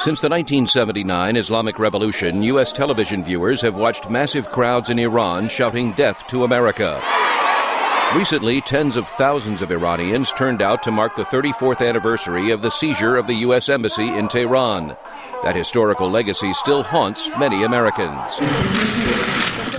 Since the 1979 Islamic Revolution, U.S. television viewers have watched massive crowds in Iran shouting death to America. Recently, tens of thousands of Iranians turned out to mark the 34th anniversary of the seizure of the U.S. Embassy in Tehran. That historical legacy still haunts many Americans.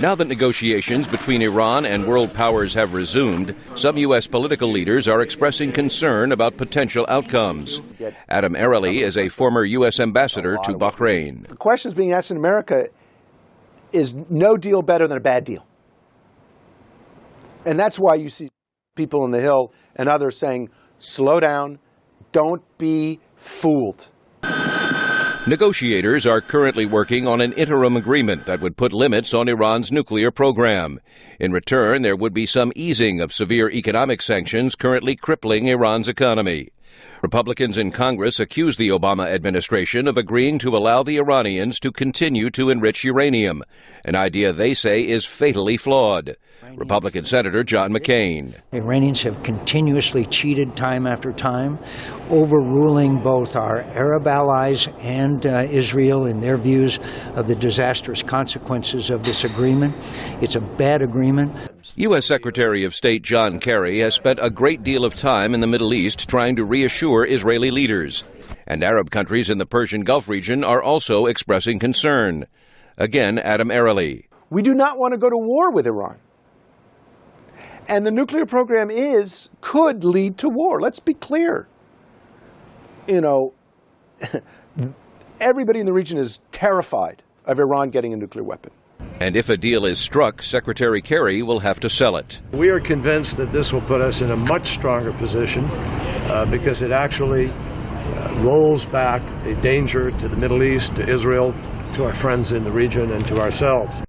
Now that negotiations between Iran and world powers have resumed, some U.S. political leaders are expressing concern about potential outcomes. Adam Arely is a former U.S. ambassador to Bahrain. The questions being asked in America is no deal better than a bad deal. And that's why you see people on the Hill and others saying, slow down, don't be fooled. Negotiators are currently working on an interim agreement that would put limits on Iran's nuclear program. In return, there would be some easing of severe economic sanctions currently crippling Iran's economy. Republicans in Congress accuse the Obama administration of agreeing to allow the Iranians to continue to enrich uranium, an idea they say is fatally flawed. Republican Senator John McCain. Iranians have continuously cheated time after time, overruling both our Arab allies and Israel in their views of the disastrous consequences of this agreement. It's a bad agreement. U.S. Secretary of State John Kerry has spent a great deal of time in the Middle East trying to reassure Israeli leaders. And Arab countries in the Persian Gulf region are also expressing concern. Again, Adam Arely. We do not want to go to war with Iran. And the nuclear program could lead to war. Let's be clear. You know, everybody in the region is terrified of Iran getting a nuclear weapon. And if a deal is struck, Secretary Kerry will have to sell it. We are convinced that this will put us in a much stronger position because it actually rolls back a danger to the Middle East, to Israel, to our friends in the region, and to ourselves.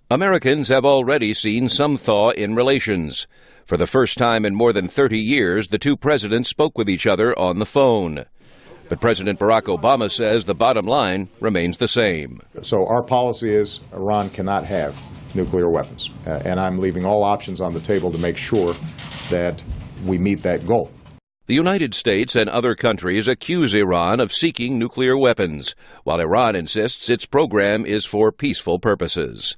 Americans have already seen some thaw in relations. For the first time in more than 30 years, the two presidents spoke with each other on the phone. But President Barack Obama says the bottom line remains the same. So our policy is Iran cannot have nuclear weapons. And I'm leaving all options on the table to make sure that we meet that goal. The United States and other countries accuse Iran of seeking nuclear weapons, while Iran insists its program is for peaceful purposes.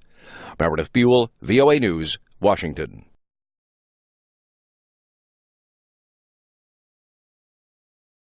Meredith Buell, VOA News, Washington.